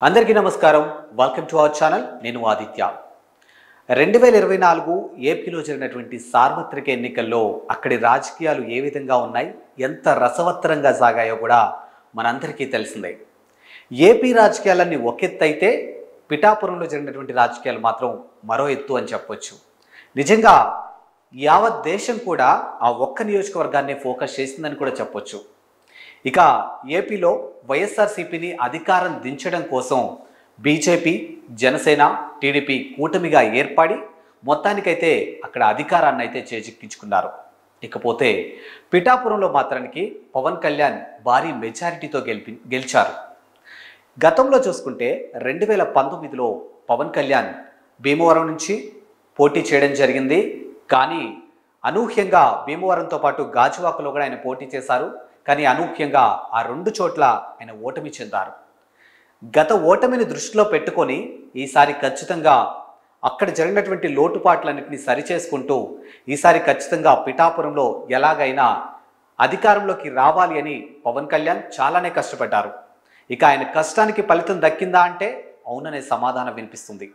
అందరికీ నమస్కారం. Welcome to our channel. నేను ఆదిత్య. 2024 ఏపీలో జరిగినటువంటి సార్వత్రిక ఎన్నికల్లో అక్కడి రాజకీయాలు ఏ విధంగా ఉన్నాయి, ఎంత రసవత్తరంగా సాగాయో కూడా మనందరికీ తెలిసిందే. ఏపీ రాజకీయాలన్నీ ఒక ఎత్తు అయితే పిఠాపురంలో జరిగినటువంటి రాజకీయాలు మాత్రం మరో ఎత్తు అని చెప్పొచ్చు. నిజంగా యావత్ దేశం కూడా ఆ ఒక్క నియోజకవర్గాన్ని ఫోకస్ చేసిందని కూడా చెప్పొచ్చు. ఇక ఏపీలో వైఎస్ఆర్సీపీని అధికారం దించడం కోసం బీజేపీ, జనసేన, టీడీపీ కూటమిగా ఏర్పడి మొత్తానికైతే అక్కడ అధికారాన్ని అయితే చేజిక్కించుకున్నారు. ఇకపోతే పిఠాపురంలో మాత్రానికి పవన్ కళ్యాణ్ భారీ మెజారిటీతో గెలిచారు. గతంలో చూసుకుంటే 2019లో పవన్ కళ్యాణ్ భీమవరం నుంచి పోటీ చేయడం జరిగింది. కానీ అనూహ్యంగా భీమవరంతో పాటు గాజువాకలో కూడా ఆయన పోటీ చేశారు. కానీ అనూహ్యంగా ఆ రెండు చోట్ల ఆయన ఓటమి చెందారు. గత ఓటమిని దృష్టిలో పెట్టుకొని ఈసారి ఖచ్చితంగా అక్కడ జరిగినటువంటి లోటుపాట్లన్నింటినీ సరిచేసుకుంటూ ఈసారి ఖచ్చితంగా పిఠాపురంలో ఎలాగైనా అధికారంలోకి రావాలి అని పవన్ కళ్యాణ్ చాలానే కష్టపడ్డారు. ఇక ఆయన కష్టానికి ఫలితం దక్కిందా అంటే అవుననే సమాధానం వినిపిస్తుంది.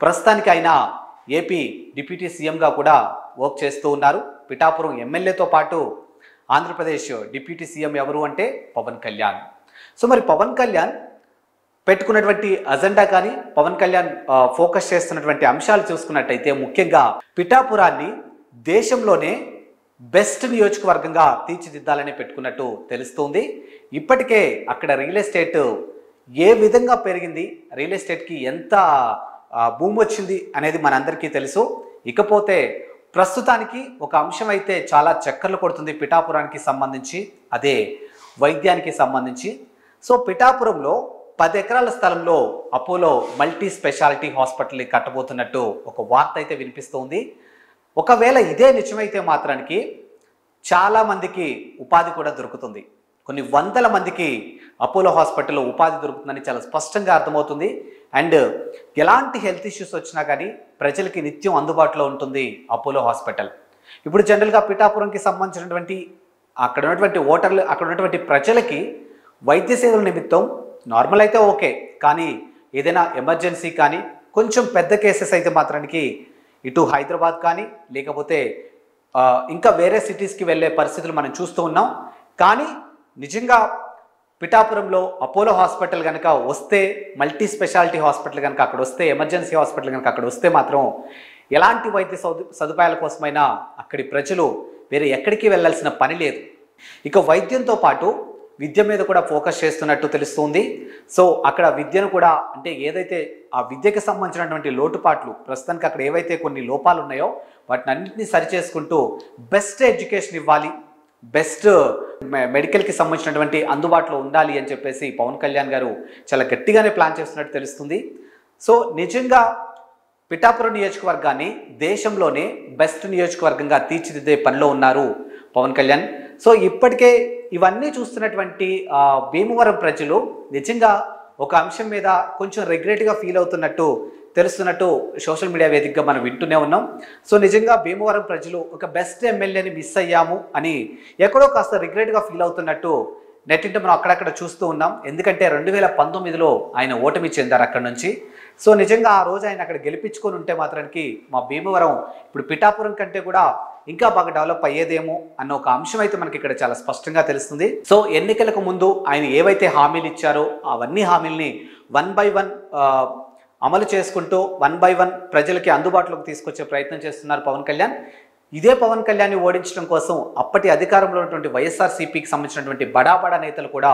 ప్రస్తుతానికి ఆయన ఏపీ డిప్యూటీ సీఎంగా కూడా వర్క్ చేస్తూ ఉన్నారు. పిఠాపురం ఎమ్మెల్యేతో పాటు ఆంధ్రప్రదేశ్ డిప్యూటీ సీఎం ఎవరు అంటే పవన్ కళ్యాణ్. సో మరి పవన్ కళ్యాణ్ పెట్టుకున్నటువంటి అజెండా కానీ పవన్ కళ్యాణ్ ఫోకస్ చేస్తున్నటువంటి అంశాలు చూసుకున్నట్టయితే ముఖ్యంగా పిఠాపురాన్ని దేశంలోనే బెస్ట్ నియోజకవర్గంగా తీర్చిదిద్దాలని పెట్టుకున్నట్టు తెలుస్తుంది. ఇప్పటికే అక్కడ రియల్ ఎస్టేట్ ఏ విధంగా పెరిగింది, రియల్ ఎస్టేట్కి ఎంత భూమి వచ్చింది అనేది మనందరికీ తెలుసు. ఇకపోతే ప్రస్తుతానికి ఒక అంశం అయితే చాలా చక్కర్లు కొడుతుంది పిఠాపురానికి సంబంధించి, అదే వైద్యానికి సంబంధించి. సో పిఠాపురంలో 10 ఎకరాల స్థలంలో అపోలో మల్టీ స్పెషాలిటీ హాస్పిటల్ కట్టబోతున్నట్టు ఒక వార్త అయితే వినిపిస్తోంది. ఒకవేళ ఇదే నిజమైతే మాత్రానికి చాలామందికి ఉపాధి కూడా దొరుకుతుంది. కొన్ని వందల మందికి అపోలో హాస్పిటల్లో ఉపాధి దొరుకుతుందని చాలా స్పష్టంగా అర్థమవుతుంది. అండ్ ఎలాంటి హెల్త్ ఇష్యూస్ వచ్చినా కానీ ప్రజలకి నిత్యం అందుబాటులో ఉంటుంది అపోలో హాస్పిటల్. ఇప్పుడు జనరల్గా పిఠాపురంకి సంబంధించినటువంటి అక్కడ ఉన్నటువంటి ఓటర్లు, అక్కడ ఉన్నటువంటి ప్రజలకి వైద్య సేవల నిమిత్తం నార్మల్ అయితే ఓకే, కానీ ఏదైనా ఎమర్జెన్సీ కానీ కొంచెం పెద్ద కేసెస్ అయితే మాత్రానికి ఇటు హైదరాబాద్ కానీ లేకపోతే ఇంకా వేరే సిటీస్కి వెళ్ళే పరిస్థితులు మనం చూస్తూ ఉన్నాం. కానీ నిజంగా పిఠాపురంలో అపోలో హాస్పిటల్ కనుక వస్తే, మల్టీ స్పెషాలిటీ హాస్పిటల్ కనుక అక్కడ వస్తే, ఎమర్జెన్సీ హాస్పిటల్ కనుక అక్కడ వస్తే మాత్రం ఎలాంటి వైద్య సదుపాయాల కోసమైనా అక్కడి ప్రజలు వేరే ఎక్కడికి వెళ్ళాల్సిన పని లేదు. ఇక వైద్యంతో పాటు విద్య మీద కూడా ఫోకస్ చేస్తున్నట్టు తెలుస్తుంది. సో అక్కడ విద్యను కూడా, అంటే ఏదైతే ఆ విద్యకి సంబంధించినటువంటి లోటుపాట్లు ప్రస్తుతానికి అక్కడ ఏవైతే కొన్ని లోపాలు ఉన్నాయో వాటిని అన్నింటినీ సరిచేసుకుంటూ బెస్ట్ ఎడ్యుకేషన్ ఇవ్వాలి, బెస్ట్ మెడికల్కి సంబంధించినటువంటి అందుబాటులో ఉండాలి అని చెప్పేసి పవన్ కళ్యాణ్ గారు చాలా గట్టిగానే ప్లాన్ చేస్తున్నట్టు తెలుస్తుంది. సో నిజంగా పిఠాపురం నియోజకవర్గాన్ని దేశంలోనే బెస్ట్ నియోజకవర్గంగా తీర్చిదిద్దే పనిలో ఉన్నారు పవన్ కళ్యాణ్. సో ఇప్పటికే ఇవన్నీ చూస్తున్నటువంటి భీమవరం ప్రజలు నిజంగా ఒక అంశం మీద కొంచెం రిగ్రెట్గా ఫీల్ అవుతున్నట్టు తెలుస్తున్నట్టు సోషల్ మీడియా వేదికగా మనం వింటూనే ఉన్నాం. సో నిజంగా భీమవరం ప్రజలు ఒక బెస్ట్ ఎమ్మెల్యేని మిస్ అయ్యాము అని ఎక్కడో కాస్త రిగ్రెట్గా ఫీల్ అవుతున్నట్టు నెట్టింట మనం అక్కడక్కడ చూస్తూ ఉన్నాం. ఎందుకంటే 2019లో ఆయన ఓటమి చెందారు అక్కడ నుంచి. సో నిజంగా ఆ రోజు ఆయన అక్కడ గెలిపించుకొని ఉంటే మాత్రానికి మా భీమవరం ఇప్పుడు పిఠాపురం కంటే కూడా ఇంకా బాగా డెవలప్ అయ్యేదేమో అన్న ఒక అంశం అయితే మనకి ఇక్కడ చాలా స్పష్టంగా తెలుస్తుంది. సో ఎన్నికలకు ముందు ఆయన ఏవైతే హామీలు ఇచ్చారో అవన్నీ హామీల్ని 1 by 1 అమలు చేసుకుంటూ 1 by 1 ప్రజలకి అందుబాటులోకి తీసుకొచ్చే ప్రయత్నం చేస్తున్నారు పవన్ కళ్యాణ్. ఇదే పవన్ కళ్యాణ్ని ఓడించడం కోసం అప్పటి అధికారంలో ఉన్నటువంటి వైఎస్ఆర్సీపీకి సంబంధించినటువంటి బడా నేతలు కూడా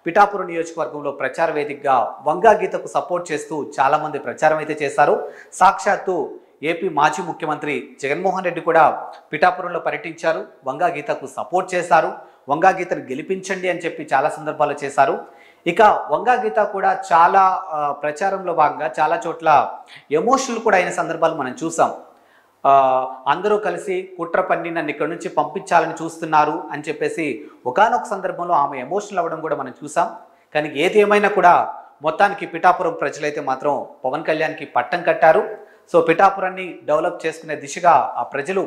పిఠాపురం నియోజకవర్గంలో ప్రచార వేదికగా వంగా గీతకు సపోర్ట్ చేస్తూ చాలామంది ప్రచారం అయితే చేశారు. సాక్షాత్తు ఏపీ మాజీ ముఖ్యమంత్రి జగన్మోహన్ రెడ్డి కూడా పిఠాపురంలో పర్యటించారు, వంగా గీతకు సపోర్ట్ చేశారు, వంగా గీతను గెలిపించండి అని చెప్పి చాలా సందర్భాల్లో చేశారు. ఇక వంగా గీత కూడా చాలా ప్రచారంలో భాగంగా చాలా చోట్ల ఎమోషనల్ కూడా అయిన సందర్భాలు మనం చూసాం. అందరూ కలిసి కుట్ర పన్ని నన్ను ఇక్కడ నుంచి పంపించాలని చూస్తున్నారు అని చెప్పేసి ఒకానొక సందర్భంలో ఆమె ఎమోషనల్ అవ్వడం కూడా మనం చూసాం. కానీ ఏది ఏమైనా కూడా మొత్తానికి పిఠాపురం ప్రజలైతే మాత్రం పవన్ కళ్యాణ్కి పట్టం కట్టారు. సో పిఠాపురాన్ని డెవలప్ చేసుకునే దిశగా ఆ ప్రజలు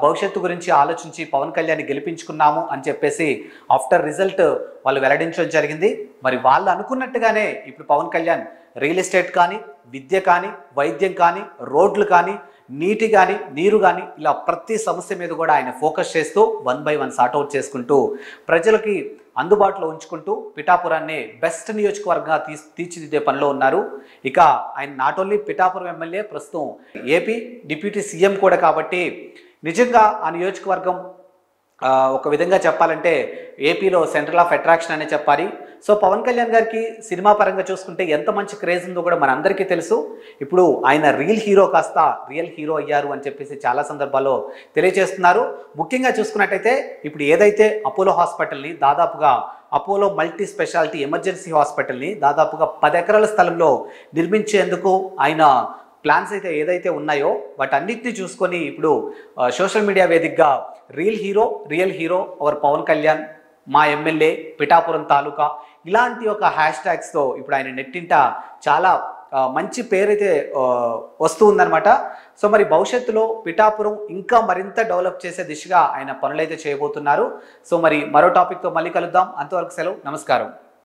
భవిష్యత్తు గురించి ఆలోచించి పవన్ కళ్యాణ్ గెలిపించుకున్నాము అని చెప్పేసి ఆఫ్టర్ రిజల్ట్ వాళ్ళు వెల్లడించడం జరిగింది. మరి వాళ్ళు అనుకున్నట్టుగానే ఇప్పుడు పవన్ కళ్యాణ్ రియల్ ఎస్టేట్ కానీ, విద్య కానీ, వైద్యం కానీ, రోడ్లు కానీ, నీటి కానీ, నీరు కానీ, ఇలా ప్రతి సమస్య మీద కూడా ఆయన ఫోకస్ చేస్తూ 1 by 1 సార్ట్అవుట్ చేసుకుంటూ ప్రజలకి అందుబాటులో ఉంచుకుంటూ పిఠాపురాన్ని బెస్ట్ నియోజకవర్గంగా తీర్చిదిద్దే పనిలో ఉన్నారు. ఇక ఆయన నాట్ ఓన్లీ పిఠాపురం ఎమ్మెల్యే, ప్రస్తుతం ఏపీ డిప్యూటీ సీఎం కూడా. కాబట్టి నిజంగా ఆ నియోజకవర్గం ఒక విధంగా చెప్పాలంటే ఏపీలో సెంట్రల్ ఆఫ్ అట్రాక్షన్ అనే చెప్పాలి. సో పవన్ కళ్యాణ్ గారికి సినిమా పరంగా చూసుకుంటే ఎంత మంచి క్రేజ్ ఉందో కూడా మనందరికీ తెలుసు. ఇప్పుడు ఆయన రియల్ హీరో కాస్త రియల్ హీరో అయ్యారు అని చెప్పేసి చాలా సందర్భాల్లో తెలియజేస్తున్నారు. ముఖ్యంగా చూసుకున్నట్టయితే ఇప్పుడు ఏదైతే అపోలో హాస్పిటల్ని దాదాపుగా అపోలో మల్టీ స్పెషాలిటీ ఎమర్జెన్సీ హాస్పిటల్ని దాదాపుగా 10 ఎకరాల స్థలంలో నిర్మించేందుకు ఆయన ప్లాన్స్ అయితే ఏదైతే ఉన్నాయో వాటన్నిటిని చూసుకొని ఇప్పుడు సోషల్ మీడియా వేదికగా real hero our Pawan Kalyan, మా ఎమ్మెల్యే, పిఠాపురం తాలూకా, ఇలాంటి ఒక హ్యాష్ ట్యాగ్స్తో ఇప్పుడు ఆయన నెట్టింట చాలా మంచి పేరైతే వస్తూ ఉందన్నమాట. సో మరి భవిష్యత్తులో పిఠాపురం ఇంకా మరింత డెవలప్ చేసే దిశగా ఆయన పనులైతే చేయబోతున్నారు. సో మరి మరో టాపిక్తో మళ్ళీ కలుద్దాం. అంతవరకు సెలవు, నమస్కారం.